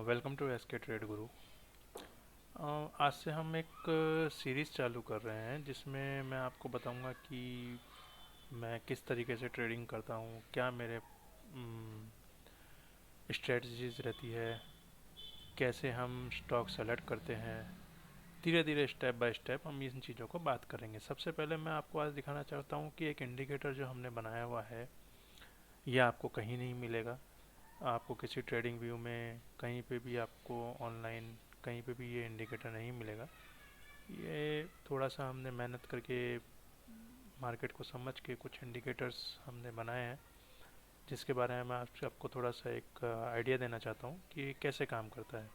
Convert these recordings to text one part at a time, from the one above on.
Welcome to S के trade गुरु। आज से हम एक सीरीज़ चालू कर रहे हैं जिसमें मैं आपको बताऊंगा कि मैं किस तरीके से ट्रेडिंग करता हूँ, क्या मेरे स्ट्रेटजीज रहती है, कैसे हम स्टॉक सेलेक्ट करते हैं। धीरे धीरे स्टेप बाय स्टेप हम इन चीज़ों को बात करेंगे। सबसे पहले मैं आपको आज दिखाना चाहता हूँ कि एक इंडिकेटर जो हमने बनाया हुआ है यह आपको कहीं नहीं मिलेगा। आपको किसी ट्रेडिंग व्यू में कहीं पे भी, आपको ऑनलाइन कहीं पे भी ये इंडिकेटर नहीं मिलेगा। ये थोड़ा सा हमने मेहनत करके मार्केट को समझ के कुछ इंडिकेटर्स हमने बनाए हैं, जिसके बारे में मैं आपको थोड़ा सा एक आइडिया देना चाहता हूँ कि ये कैसे काम करता है।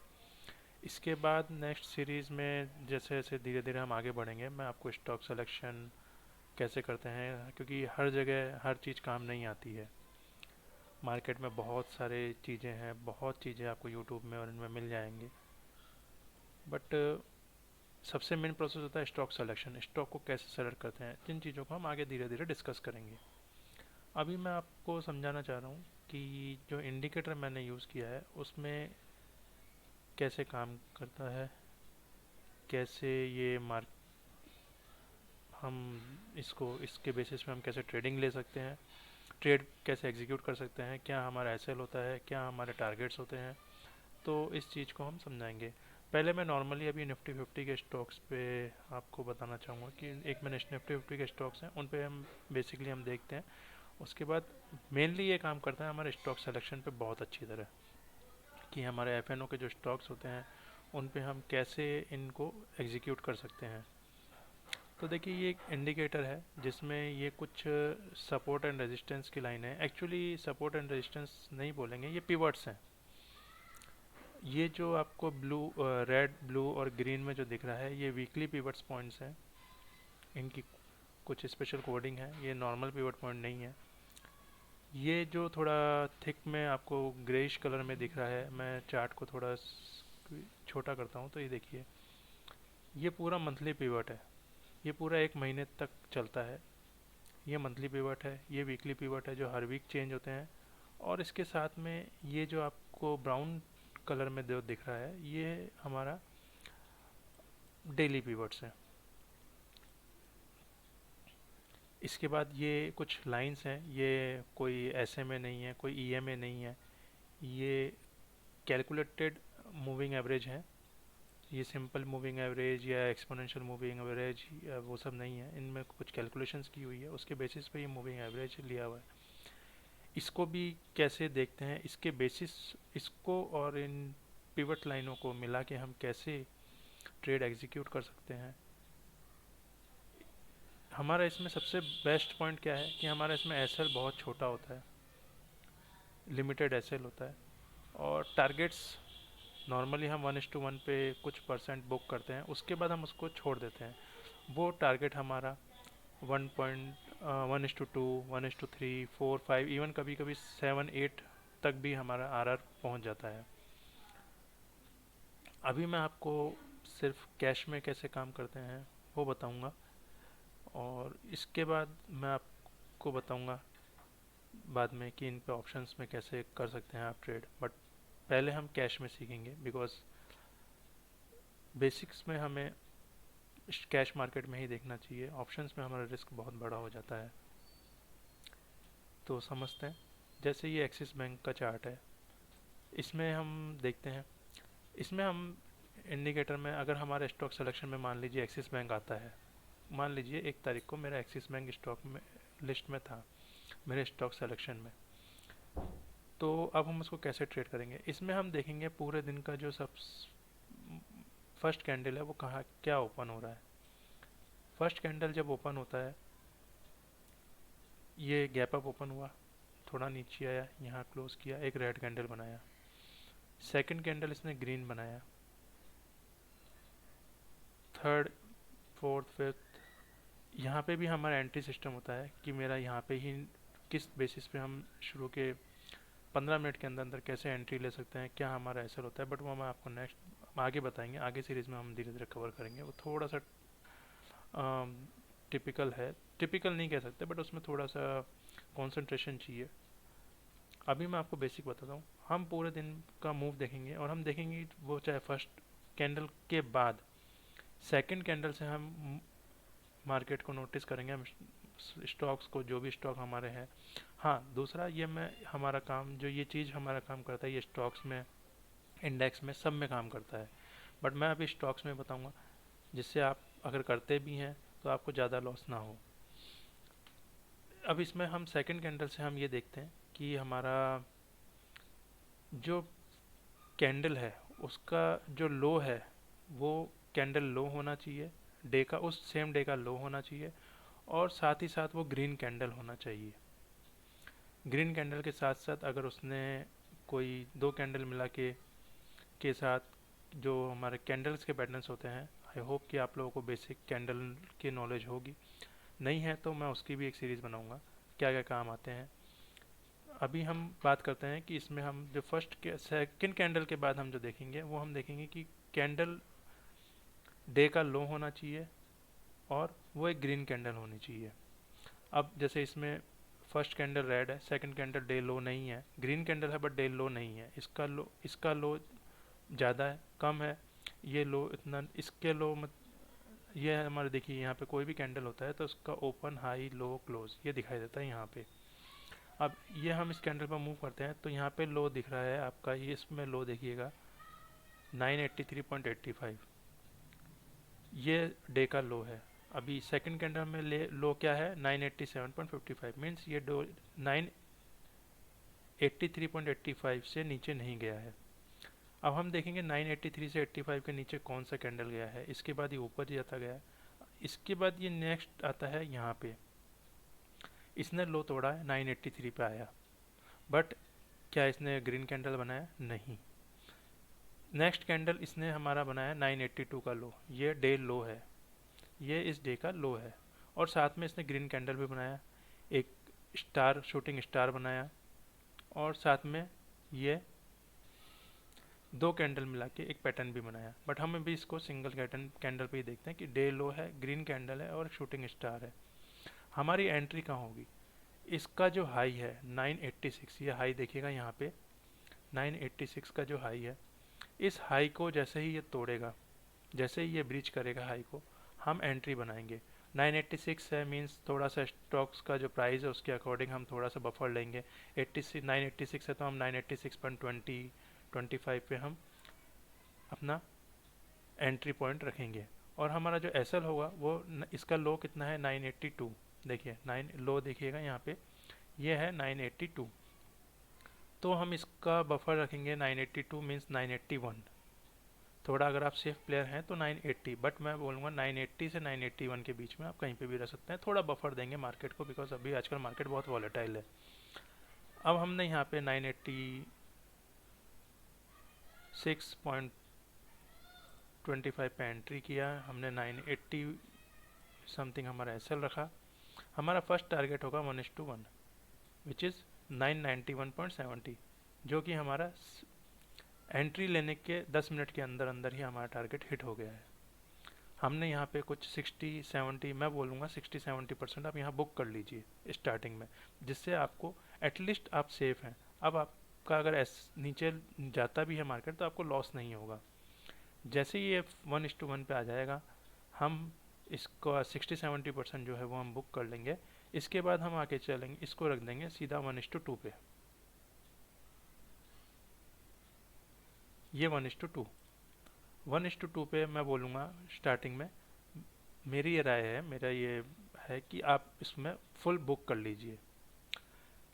इसके बाद नेक्स्ट सीरीज़ में जैसे जैसे धीरे धीरे हम आगे बढ़ेंगे, मैं आपको स्टॉक सिलेक्शन कैसे करते हैं, क्योंकि हर जगह हर चीज़ काम नहीं आती है। मार्केट में बहुत सारे चीज़ें हैं, बहुत चीज़ें आपको यूट्यूब में और इनमें मिल जाएंगी, बट सबसे मेन प्रोसेस होता है स्टॉक सिलेक्शन। स्टॉक को कैसे सेलेक्ट करते हैं, जिन चीज़ों को हम आगे धीरे धीरे डिस्कस करेंगे। अभी मैं आपको समझाना चाह रहा हूँ कि जो इंडिकेटर मैंने यूज़ किया है उसमें कैसे काम करता है, कैसे ये मार्क हम इसको इसके बेसिस पे हम कैसे ट्रेडिंग ले सकते हैं, ट्रेड कैसे एग्जीक्यूट कर सकते हैं, क्या हमारा एसएल होता है, क्या हमारे टारगेट्स होते हैं। तो इस चीज़ को हम समझाएंगे। पहले मैं नॉर्मली अभी निफ्टी फिफ्टी के स्टॉक्स पे आपको बताना चाहूँगा कि एक में निफ्टी फिफ्टी के स्टॉक्स हैं, उन पे हम बेसिकली हम देखते हैं। उसके बाद मेनली ये काम करता है हमारे स्टॉक सिलेक्शन पे बहुत अच्छी तरह, कि हमारे एफएनओ के जो स्टॉक्स होते हैं उन पे हम कैसे इनको एग्जीक्यूट कर सकते हैं। तो देखिए, ये एक इंडिकेटर है जिसमें ये कुछ सपोर्ट एंड रेजिस्टेंस की लाइन है। एक्चुअली सपोर्ट एंड रेजिस्टेंस नहीं बोलेंगे, ये पिवट्स हैं। ये जो आपको ब्लू, रेड, ब्लू और ग्रीन में जो दिख रहा है, ये वीकली पिवट्स पॉइंट्स हैं। इनकी कुछ स्पेशल कोडिंग है, ये नॉर्मल पिवट पॉइंट नहीं है। ये जो थोड़ा थिक में आपको ग्रेइश कलर में दिख रहा है, मैं चार्ट को थोड़ा छोटा करता हूँ तो ये देखिए, ये पूरा मंथली पिवट है। ये पूरा एक महीने तक चलता है। ये मंथली पिवट है, ये वीकली पिवट है जो हर वीक चेंज होते हैं। और इसके साथ में ये जो आपको ब्राउन कलर में जो दिख रहा है, ये हमारा डेली पिवट्स है। इसके बाद ये कुछ लाइंस हैं, ये कोई एसएमए नहीं है, कोई ईएमए नहीं है, ये कैलकुलेटेड मूविंग एवरेज है। ये सिंपल मूविंग एवरेज या एक्सपोनेंशियल मूविंग एवरेज या वो सब नहीं है, इनमें कुछ कैलकुलेशंस की हुई है, उसके बेसिस पे ये मूविंग एवरेज लिया हुआ है। इसको भी कैसे देखते हैं, इसके बेसिस, इसको और इन पिवट लाइनों को मिला के हम कैसे ट्रेड एग्जीक्यूट कर सकते हैं। हमारा इसमें सबसे बेस्ट पॉइंट क्या है कि हमारा इसमें एसएल बहुत छोटा होता है, लिमिटेड एसएल होता है। और टारगेट्स नॉर्मली हम 1:1 पे कुछ परसेंट बुक करते हैं, उसके बाद हम उसको छोड़ देते हैं। वो टारगेट हमारा 1:1:2, 1:3, 4, 5, इवन कभी कभी 7, 8 तक भी हमारा आरआर पहुंच जाता है। अभी मैं आपको सिर्फ कैश में कैसे काम करते हैं वो बताऊंगा, और इसके बाद मैं आपको बताऊंगा बाद में कि इन पे ऑप्शंस में कैसे कर सकते हैं आप ट्रेड। बट पहले हम कैश में सीखेंगे, बिकॉज बेसिक्स में हमें कैश मार्केट में ही देखना चाहिए। ऑप्शंस में हमारा रिस्क बहुत बड़ा हो जाता है। तो समझते हैं। जैसे ये एक्सिस बैंक का चार्ट है, इसमें हम देखते हैं, इसमें हम इंडिकेटर में अगर हमारे स्टॉक सिलेक्शन में मान लीजिए एक्सिस बैंक आता है, मान लीजिए 1 तारीख को मेरा एक्सिस बैंक स्टॉक में लिस्ट में था मेरे स्टॉक सिलेक्शन में, तो अब हम उसको कैसे ट्रेड करेंगे। इसमें हम देखेंगे पूरे दिन का जो सब फर्स्ट कैंडल है वो कहाँ क्या ओपन हो रहा है। फर्स्ट कैंडल जब ओपन होता है, ये गैप अप ओपन हुआ, थोड़ा नीचे आया, यहाँ क्लोज किया, एक रेड कैंडल बनाया। सेकंड कैंडल इसने ग्रीन बनाया। थर्ड, फोर्थ, फिफ्थ, यहाँ पे भी हमारा एंट्री सिस्टम होता है कि मेरा यहाँ पे ही किस बेसिस पे हम शुरू के 15 मिनट के अंदर अंदर कैसे एंट्री ले सकते हैं, क्या हमारा ऐसा होता है। बट वो हम आपको नेक्स्ट आगे बताएंगे, आगे सीरीज़ में हम धीरे धीरे कवर करेंगे। वो थोड़ा सा टिपिकल है, टिपिकल नहीं कह सकते, बट उसमें थोड़ा सा कंसंट्रेशन चाहिए। अभी मैं आपको बेसिक बताता हूँ। हम पूरे दिन का मूव देखेंगे और हम देखेंगे वो चाहे फर्स्ट कैंडल के बाद सेकंड कैंडल से हम मार्केट को नोटिस करेंगे, हम स्टॉक्स को, जो भी स्टॉक हमारे हैं। हाँ, दूसरा ये मैं हमारा काम, जो ये चीज़ हमारा काम करता है, ये स्टॉक्स में, इंडेक्स में, सब में काम करता है। बट मैं अभी स्टॉक्स में बताऊंगा, जिससे आप अगर करते भी हैं तो आपको ज़्यादा लॉस ना हो। अब इसमें हम सेकंड कैंडल से हम ये देखते हैं कि हमारा जो कैंडल है उसका जो लो है वो कैंडल लो होना चाहिए, डे का, उस सेम डे का लो होना चाहिए, और साथ ही साथ वो ग्रीन कैंडल होना चाहिए। ग्रीन कैंडल के साथ साथ अगर उसने कोई दो कैंडल मिला के साथ, जो हमारे कैंडल्स के पैटर्न्स होते हैं, आई होप कि आप लोगों को बेसिक कैंडल की नॉलेज होगी। नहीं है तो मैं उसकी भी एक सीरीज़ बनाऊंगा, क्या क्या काम आते हैं। अभी हम बात करते हैं कि इसमें हम जो फर्स्ट के सेकंड कैंडल के बाद हम जो देखेंगे वो हम देखेंगे कि कैंडल डे का लो होना चाहिए और वो एक ग्रीन कैंडल होनी चाहिए। अब जैसे इसमें फर्स्ट कैंडल रेड है, सेकंड कैंडल डे लो नहीं है, ग्रीन कैंडल है बट डे लो नहीं है, इसका लो ज़्यादा है, कम है, ये लो इतना, इसके लो मत, ये है हमारे, देखिए यहाँ पे कोई भी कैंडल होता है तो उसका ओपन, हाई, लो, क्लोज ये दिखाई देता है यहाँ पे। अब ये हम इस कैंडल पर मूव करते हैं तो यहाँ पे लो दिख रहा है आपका, ये इसमें लो देखिएगा 983.85, ये डे का लो है। अभी सेकंड कैंडल में लो क्या है, 987.55, मीन्स ये 983.85 से नीचे नहीं गया है। अब हम देखेंगे 983 से 85 के नीचे कौन सा कैंडल गया है, इसके बाद ये ऊपर जाता गया है। इसके बाद ये नेक्स्ट आता है यहाँ पे, इसने लो तोड़ा है, 983 पे आया, बट क्या इसने ग्रीन कैंडल बनाया? नहीं। नेक्स्ट कैंडल इसने हमारा बनाया 982 का लो, ये डे लो है, ये इस डे का लो है, और साथ में इसने ग्रीन कैंडल भी बनाया, एक स्टार, शूटिंग स्टार बनाया, और साथ में ये दो कैंडल मिला के एक पैटर्न भी बनाया। बट हम अभी इसको सिंगल कैंडल पे ही देखते हैं कि डे लो है, ग्रीन कैंडल है और शूटिंग स्टार है। हमारी एंट्री कहाँ होगी? इसका जो हाई है 986, ये हाई देखिएगा यहाँ पे, 986 का जो हाई है, इस हाई को जैसे ही ये तोड़ेगा, जैसे ही ये ब्रीच करेगा हाई को, हम एंट्री बनाएंगे। 986 है, मींस थोड़ा सा स्टॉक्स का जो प्राइस है उसके अकॉर्डिंग हम थोड़ा सा बफर लेंगे। 986 है तो हम 986.20 25 पे हम अपना एंट्री पॉइंट रखेंगे। और हमारा जो एसएल होगा वो इसका लो कितना है, 982, देखिए 9 लो देखिएगा यहाँ पे, ये है 982, तो हम इसका बफर रखेंगे 982 मीन्स 981। थोड़ा अगर आप सेफ प्लेयर हैं तो 980, बट मैं बोलूँगा 980 से 981 के बीच में आप कहीं पे भी रह सकते हैं, थोड़ा बफर देंगे मार्केट को, बिकॉज अभी आजकल मार्केट बहुत वॉलेटाइल है। अब हमने यहाँ पे 986.25 पे एंट्री किया, हमने 980 समथिंग हमारा एसएल रखा। हमारा फर्स्ट टारगेट होगा 1:1 विच इज़ 991.70, जो कि हमारा एंट्री लेने के 10 मिनट के अंदर अंदर ही हमारा टारगेट हिट हो गया है। हमने यहाँ पे कुछ 60-70, मैं बोलूँगा 60-70% आप यहाँ बुक कर लीजिए स्टार्टिंग में, जिससे आपको एटलीस्ट आप सेफ हैं। अब आपका अगर नीचे जाता भी है मार्केट तो आपको लॉस नहीं होगा। जैसे ही ये 1:1 पे आ जाएगा, हम इसको 60-70% जो है वो हम बुक कर लेंगे। इसके बाद हम आके चलेंगे, इसको रख देंगे सीधा 1:2 पे, ये 1:2, 1:2 पे मैं बोलूँगा स्टार्टिंग में, मेरी ये राय है, मेरा ये है कि आप इसमें फुल बुक कर लीजिए।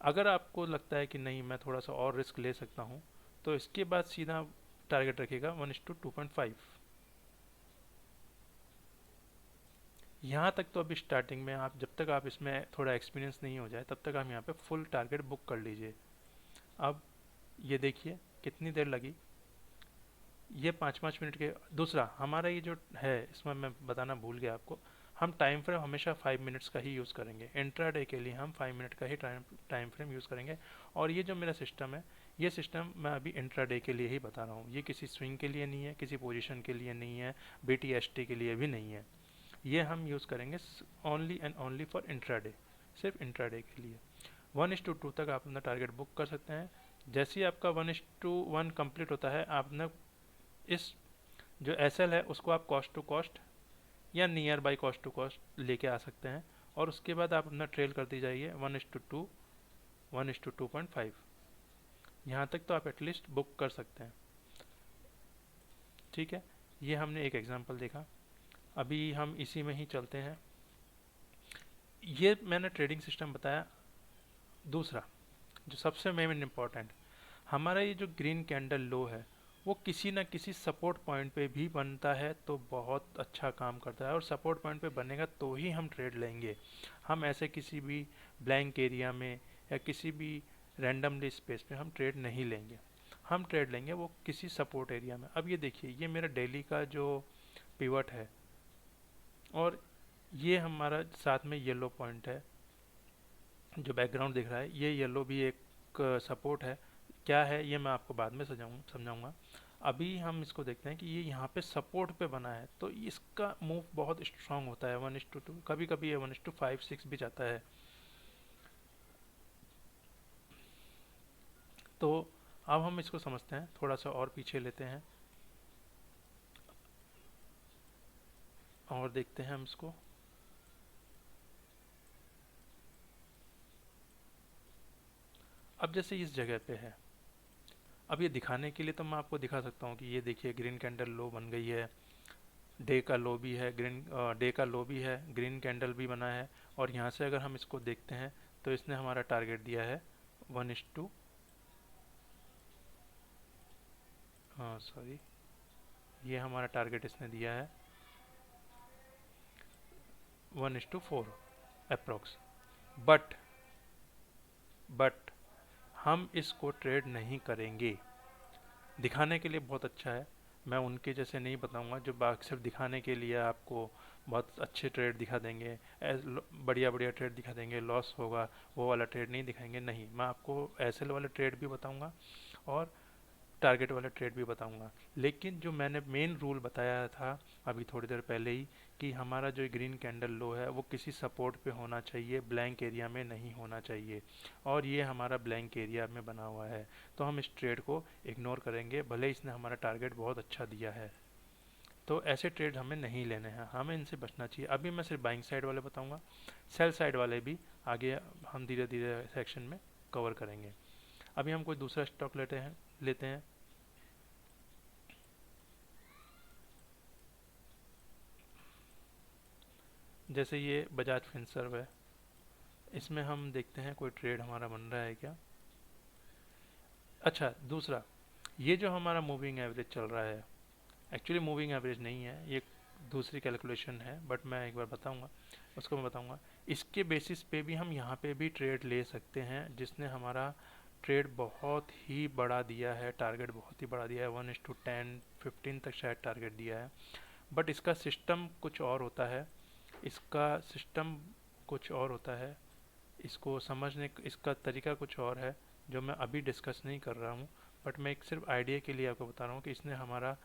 अगर आपको लगता है कि नहीं मैं थोड़ा सा और रिस्क ले सकता हूँ, तो इसके बाद सीधा टारगेट रखिएगा 1:2.5। यहाँ तक तो अभी स्टार्टिंग में आप, जब तक आप इसमें थोड़ा एक्सपीरियंस नहीं हो जाए तब तक आप यहाँ पे फुल टारगेट बुक कर लीजिए। अब ये देखिए कितनी देर लगी, ये 5-5 मिनट के। दूसरा हमारा ये जो है, इसमें मैं बताना भूल गया आपको, हम टाइम फ्रेम हमेशा 5 मिनट्स का ही यूज़ करेंगे। इंट्राडे के लिए हम 5 मिनट का ही टाइम फ्रेम यूज़ करेंगे। और ये जो मेरा सिस्टम है, ये सिस्टम मैं अभी इंट्राडे के लिए ही बता रहा हूँ, ये किसी स्विंग के लिए नहीं है, किसी पोजीशन के लिए नहीं है, BTST के लिए भी नहीं है। ये हम यूज़ करेंगे only and only for intraday, सिर्फ इंट्राडे के लिए। 1:2 तक आप अपना टारगेट बुक कर सकते हैं। जैसे ही आपका 1:1 कंप्लीट होता है, आपने इस जो SL है उसको आप कॉस्ट टू कॉस्ट या nearby cost to cost लेके आ सकते हैं, और उसके बाद आप अपना ट्रेल करते जाइए 1:2, 1:2.5, यहाँ तक तो आप एटलीस्ट बुक कर सकते हैं। ठीक है, ये हमने एक एग्जांपल देखा। अभी हम इसी में ही चलते हैं। ये मैंने ट्रेडिंग सिस्टम बताया। दूसरा जो सबसे मेन इम्पोर्टेंट, हमारा ये जो ग्रीन कैंडल लो है वो किसी ना किसी सपोर्ट पॉइंट पे भी बनता है तो बहुत अच्छा काम करता है, और सपोर्ट पॉइंट पे बनेगा तो ही हम ट्रेड लेंगे। हम ऐसे किसी भी ब्लैंक एरिया में या किसी भी रैंडमली स्पेस पे हम ट्रेड नहीं लेंगे। हम ट्रेड लेंगे वो किसी सपोर्ट एरिया में। अब ये देखिए, ये मेरा डेली का जो पिवट है, और ये हमारा साथ में येलो पॉइंट है जो बैकग्राउंड दिख रहा है, ये येलो भी एक सपोर्ट है। क्या है ये मैं आपको बाद में समझाऊंगा। अभी हम इसको देखते हैं कि ये यहाँ पे सपोर्ट पे बना है, तो इसका मूव बहुत स्ट्रांग होता है 1:2, कभी कभी ये 1:5-6 भी जाता है। तो अब हम इसको समझते हैं, थोड़ा सा और पीछे लेते हैं और देखते हैं हम इसको। अब जैसे इस जगह पे है, अब ये दिखाने के लिए तो मैं आपको दिखा सकता हूँ कि ये देखिए ग्रीन कैंडल लो बन गई है, डे का लो भी है, डे का लो भी है, ग्रीन कैंडल भी बना है, और यहाँ से अगर हम इसको देखते हैं तो इसने हमारा टारगेट दिया है 1:, हाँ सॉरी, ये हमारा टारगेट इसने दिया है 1:4 अप्रोक्स। बट बट हम इसको ट्रेड नहीं करेंगे। दिखाने के लिए बहुत अच्छा है, मैं उनके जैसे नहीं बताऊंगा जो सिर्फ दिखाने के लिए आपको बहुत अच्छे ट्रेड दिखा देंगे, बढ़िया बढ़िया ट्रेड दिखा देंगे, लॉस होगा वो वाला ट्रेड नहीं दिखाएंगे। नहीं, मैं आपको एसएल वाले ट्रेड भी बताऊंगा और टारगेट वाला ट्रेड भी बताऊंगा। लेकिन जो मैंने मेन रूल बताया था अभी थोड़ी देर पहले ही, कि हमारा जो ग्रीन कैंडल लो है वो किसी सपोर्ट पे होना चाहिए, ब्लैंक एरिया में नहीं होना चाहिए, और ये हमारा ब्लैंक एरिया में बना हुआ है, तो हम इस ट्रेड को इग्नोर करेंगे भले ही इसने हमारा टारगेट बहुत अच्छा दिया है। तो ऐसे ट्रेड हमें नहीं लेने हैं, हमें इनसे बचना चाहिए। अभी मैं सिर्फ बाइंग साइड वाले बताऊंगा, सेल साइड वाले भी आगे हम धीरे धीरे सेक्शन में कवर करेंगे। अभी हम कोई दूसरा स्टॉक लेते हैं। जैसे ये बजाज फिनसर्व है, इसमें हम देखते हैं कोई ट्रेड हमारा बन रहा है क्या। अच्छा, दूसरा, ये जो हमारा मूविंग एवरेज चल रहा है, एक्चुअली मूविंग एवरेज नहीं है, ये दूसरी कैलकुलेशन है, बट मैं एक बार बताऊंगा, उसको मैं बताऊंगा। इसके बेसिस पे भी हम यहाँ पे भी ट्रेड ले सकते हैं, जिसने हमारा ट्रेड बहुत ही बड़ा दिया है, टारगेट बहुत ही बड़ा दिया है, 1:10-15 तक शायद टारगेट दिया है। बट इसका सिस्टम कुछ और होता है, इसका सिस्टम कुछ और होता है, इसको समझने इसका तरीका कुछ और है, जो मैं अभी डिस्कस नहीं कर रहा हूँ। बट मैं एक सिर्फ आइडिया के लिए आपको बता रहा हूँ कि इसने हमारा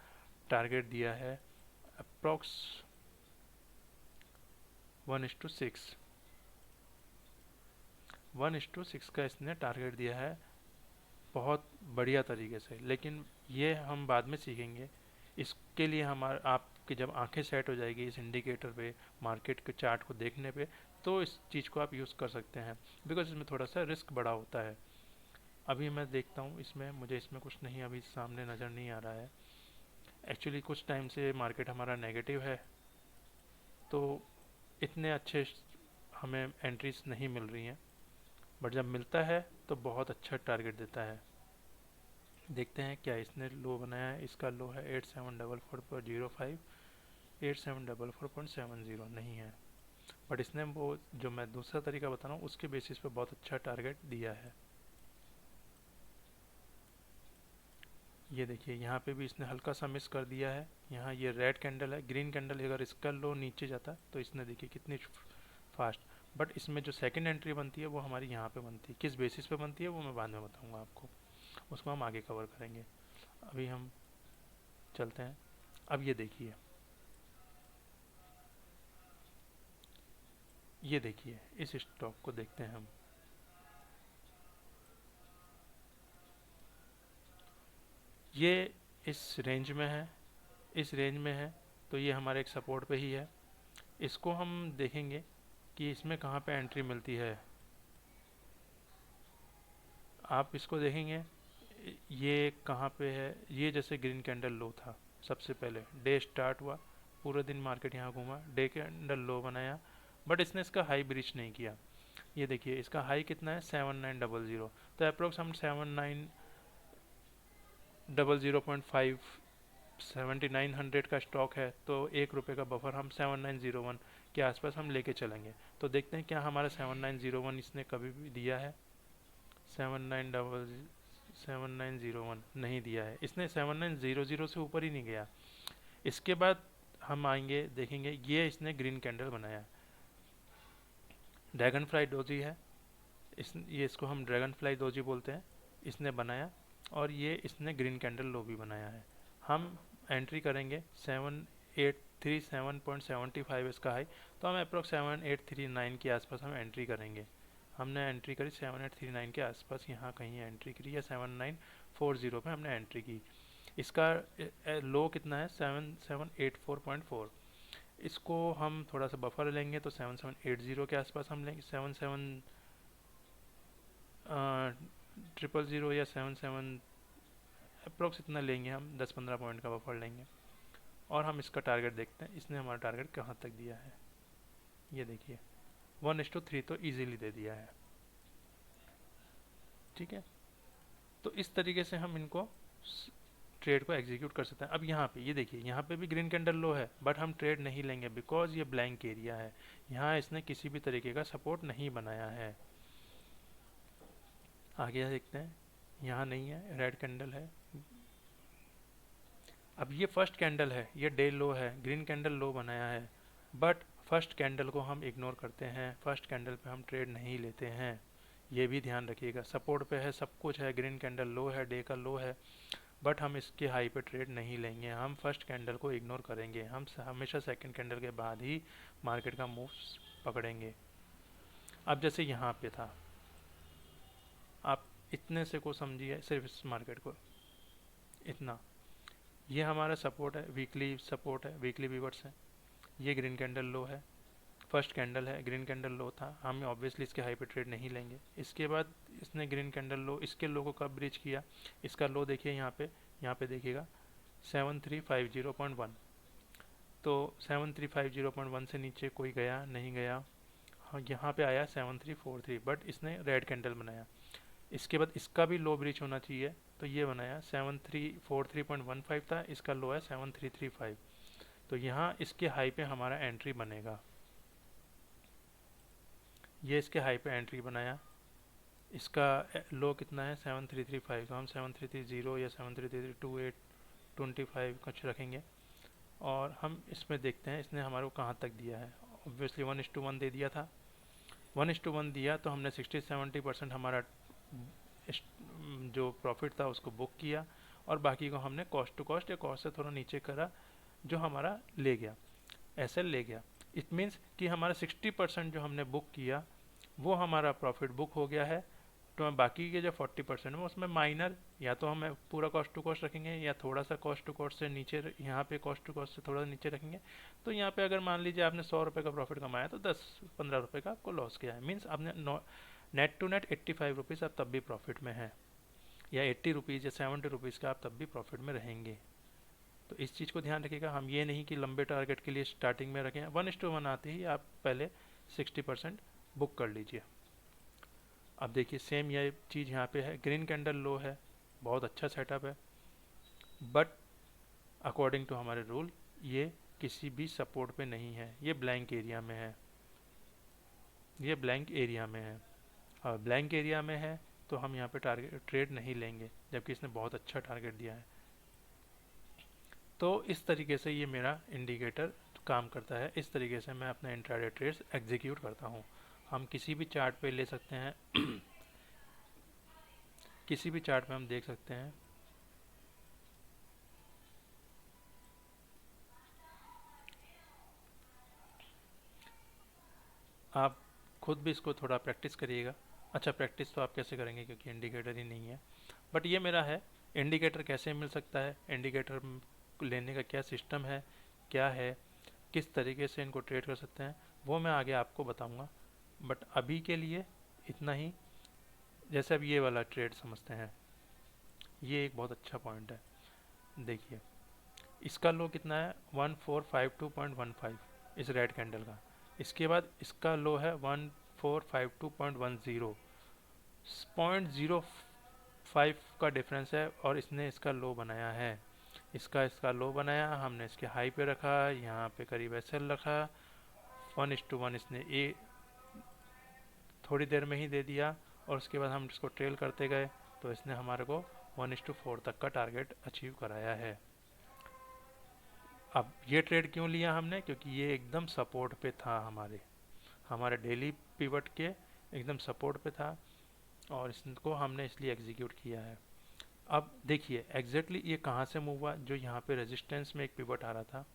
टारगेट दिया है अप्रॉक्स 1:6, 1:6 का इसने टारगेट दिया है बहुत बढ़िया तरीके से। लेकिन ये हम बाद में सीखेंगे। इसके लिए हमारे आपकी जब आंखें सेट हो जाएगी इस इंडिकेटर पे, मार्केट के चार्ट को देखने पे, तो इस चीज़ को आप यूज़ कर सकते हैं, बिकॉज इसमें थोड़ा सा रिस्क बड़ा होता है। अभी मैं देखता हूँ इसमें, मुझे इसमें कुछ नहीं अभी सामने नज़र नहीं आ रहा है। एक्चुअली कुछ टाइम से मार्केट हमारा नेगेटिव है, तो इतने अच्छे हमें एंट्रीज नहीं मिल रही हैं, बट जब मिलता है तो बहुत अच्छा टारगेट देता है। देखते हैं क्या इसने लो बनाया है। इसका लो है 8744.05, 8744.70 नहीं है, बट इसने वो जो मैं दूसरा तरीका बता रहा हूँ उसके बेसिस पे बहुत अच्छा टारगेट दिया है। ये देखिए यहाँ पे भी इसने हल्का सा मिस कर दिया है। यहाँ ये रेड कैंडल है, ग्रीन कैंडल, अगर इसका लो नीचे जाता तो इसने देखिए कितनी फास्ट, बट इसमें जो सेकंड एंट्री बनती है वो हमारी यहाँ पे बनती है। किस बेसिस पे बनती है वो मैं बाद में बताऊँगा आपको, उसको हम आगे कवर करेंगे। अभी हम चलते हैं। अब ये देखिए इस स्टॉक को देखते हैं हम। ये इस रेंज में है, इस रेंज में है, तो ये हमारे एक सपोर्ट पे ही है। इसको हम देखेंगे कि इसमें कहाँ पे एंट्री मिलती है। आप इसको देखेंगे ये कहाँ पे है। ये जैसे ग्रीन कैंडल लो था, सबसे पहले डे स्टार्ट हुआ, पूरे दिन मार्केट यहाँ घूमा, डे कैंडल लो बनाया, बट इसने इसका हाई ब्रीच नहीं किया। ये देखिए इसका हाई कितना है 7900, तो अप्रोक्स हम 7900.5 7900 का स्टॉक है, तो ₹1 का बफर हम 7901 के आसपास हम लेके चलेंगे। तो देखते हैं क्या हमारा 7901 इसने कभी भी दिया है। 7901 नहीं दिया है इसने, 7900 से ऊपर ही नहीं गया। इसके बाद हम आएंगे देखेंगे, ये इसने ग्रीन कैंडल बनाया, ड्रैगन फ्लाई डोजी है, ये इसको हम ड्रैगन फ्लाई डोजी बोलते हैं, इसने बनाया, और ये इसने ग्रीन कैंडल लो भी बनाया है। हम एंट्री करेंगे 7837.75 इसका हाई, तो हम अप्रोक्स 7839 के आसपास हम एंट्री करेंगे। हमने एंट्री करी 7839 के आसपास, यहाँ कहीं एंट्री करी, या 7940 पे हमने एंट्री की। इसका लो कितना है 7784.4। इसको हम थोड़ा सा बफर लेंगे तो 7780 के आसपास हम लेंगे, 7700 या 77 अप्रोक्स इतना लेंगे हम, 10-15 पॉइंट का बफर लेंगे। और हम इसका टारगेट देखते हैं, इसने हमारा टारगेट कहाँ तक दिया है। ये देखिए 1:3 तो इजीली दे दिया है। ठीक है, तो इस तरीके से हम इनको ट्रेड को एग्जीक्यूट कर सकते हैं। अब यहाँ पे ये देखिए, यहाँ पे भी ग्रीन कैंडल लो है, बट हम ट्रेड नहीं लेंगे बिकॉज ये ब्लैंक एरिया है, यहाँ इसने किसी भी तरीके का सपोर्ट नहीं बनाया है। आगे देखते हैं, यहाँ नहीं है, रेड कैंडल है। अब ये फर्स्ट कैंडल है, ये डे लो है, ग्रीन कैंडल लो बनाया है, बट फर्स्ट कैंडल को हम इग्नोर करते हैं, फर्स्ट कैंडल पे हम ट्रेड नहीं लेते हैं। ये भी ध्यान रखिएगा, सपोर्ट पे है, सब कुछ है, ग्रीन कैंडल लो है, डे का लो है, बट हम इसके हाई पे ट्रेड नहीं लेंगे, हम फर्स्ट कैंडल को इग्नोर करेंगे, हम हमेशा सेकंड कैंडल के बाद ही मार्केट का मूव पकड़ेंगे। अब जैसे यहाँ पे था, आप इतने से को समझिए, सिर्फ इस मार्केट को इतना, ये हमारा सपोर्ट है, वीकली सपोर्ट है, वीकली वीवर्स है, ये ग्रीन कैंडल लो है, फर्स्ट कैंडल है, ग्रीन कैंडल लो था, हम ऑब्वियसली इसके हाई पे ट्रेड नहीं लेंगे। इसके बाद इसने ग्रीन कैंडल लो, इसके लो को कब ब्रीच किया, इसका लो देखिए यहाँ पे देखिएगा 7350.1, तो 7350.1 से नीचे कोई गया नहीं गया। हाँ, यहाँ पे आया 7343, बट इसने रेड कैंडल बनाया। इसके बाद इसका भी लो ब्रीच होना चाहिए, तो ये बनाया 7343.15 था, इसका लो है 7335, तो यहाँ इसके हाई पे हमारा एंट्री बनेगा। ये इसके हाई पे एंट्री बनाया, इसका लो कितना है 7335, तो हम 7330 या 73302825 कुछ रखेंगे, और हम इसमें देखते हैं इसने हमारे को कहाँ तक दिया है। ऑब्वियसली 1:1 दे दिया था, 1:1 दिया तो हमने 60-70% हमारा जो प्रॉफिट था उसको बुक किया, और बाकी को हमने कॉस्ट टू कॉस्ट या कॉस्ट से थोड़ा नीचे करा, जो हमारा ले गया, ऐसे ले गया। इट मीन्स कि हमारा 60% जो हमने बुक किया वो हमारा प्रॉफिट बुक हो गया है, तो बाकी के जो 40% है उसमें माइनर, या तो हम पूरा कॉस्ट टू कॉस्ट रखेंगे, या थोड़ा सा कॉस्ट टू कॉस्ट से नीचे, यहाँ पे कॉस्ट टू कॉस्ट से थोड़ा नीचे रखेंगे। तो यहाँ पे अगर मान लीजिए आपने 100 रुपये का प्रॉफिट कमाया, तो 10-15 रुपये का आपको लॉस किया है, मीन्स आपने नेट टू नेट 85 रुपीज़ आप तब भी प्रॉफिट में है, या 80 रुपीज़ या 70 रुपीज़ का आप तब भी प्रॉफिट में रहेंगे। तो इस चीज़ को ध्यान रखिएगा, हम ये नहीं कि लंबे टारगेट के लिए स्टार्टिंग में रखें, 1:1 आते ही आप पहले 60% बुक कर लीजिए। अब देखिए सेम ये चीज़ यहाँ पे है, ग्रीन कैंडल लो है, बहुत अच्छा सेटअप है, बट अकॉर्डिंग टू हमारे रूल ये किसी भी सपोर्ट पे नहीं है, ये ब्लैंक एरिया में है, ये ब्लैंक एरिया में है, और ब्लैंक एरिया में है तो हम यहाँ पे टारगेट ट्रेड नहीं लेंगे, जबकि इसने बहुत अच्छा टारगेट दिया है। तो इस तरीके से ये मेरा इंडिकेटर काम करता है, इस तरीके से मैं अपने इंट्राडे ट्रेड्स एग्जीक्यूट करता हूँ। हम किसी भी चार्ट पे ले सकते हैं किसी भी चार्ट में हम देख सकते हैं, आप खुद भी इसको थोड़ा प्रैक्टिस करिएगा। अच्छा, प्रैक्टिस तो आप कैसे करेंगे क्योंकि इंडिकेटर ही नहीं है, बट ये मेरा है, इंडिकेटर कैसे मिल सकता है, इंडिकेटर लेने का क्या सिस्टम है, क्या है, किस तरीके से इनको ट्रेड कर सकते हैं, वो मैं आगे आपको बताऊंगा। बट अभी के लिए इतना ही। जैसे अब ये वाला ट्रेड समझते हैं, ये एक बहुत अच्छा पॉइंट है। देखिए इसका लो कितना है, 1452.15 इस रेड कैंडल का। इसके बाद इसका लो है 1452.10, 0.05 का डिफरेंस है, और इसने इसका लो बनाया है। इसका लो बनाया, हमने इसके हाई पे रखा, यहाँ पे करीब एसएल रखा, 1:1 इसने ए थोड़ी देर में ही दे दिया, और उसके बाद हम इसको ट्रेल करते गए, तो इसने हमारे को 1:4 तक का टारगेट अचीव कराया है। अब ये ट्रेड क्यों लिया हमने, क्योंकि ये एकदम सपोर्ट पे था, हमारे डेली पिवट के एकदम सपोर्ट पे था, और इसको हमने इसलिए एग्जीक्यूट किया है। अब देखिए एग्जैक्टली ये कहाँ से मूव हुआ, जो यहाँ पे रेजिस्टेंस में एक पिवट आ रहा था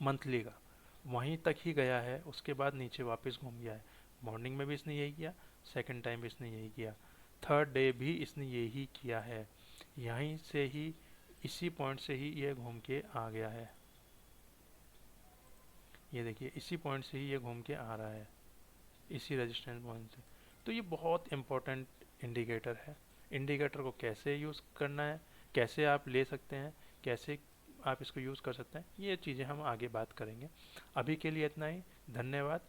मंथली का, वहीं तक ही गया है, उसके बाद नीचे वापस घूम गया है। मॉर्निंग में भी इसने यही किया, सेकंड टाइम भी इसने यही किया, थर्ड डे भी इसने यही किया है। यहीं से ही, इसी पॉइंट से ही ये घूम के आ गया है। ये देखिए इसी पॉइंट से ही ये घूम के आ रहा है, इसी रेजिस्टेंस पॉइंट से। तो ये बहुत इंपॉर्टेंट इंडिकेटर है। इंडिकेटर को कैसे यूज़ करना है, कैसे आप ले सकते हैं, कैसे आप इसको यूज़ कर सकते हैं, ये चीज़ें हम आगे बात करेंगे। अभी के लिए इतना ही। धन्यवाद।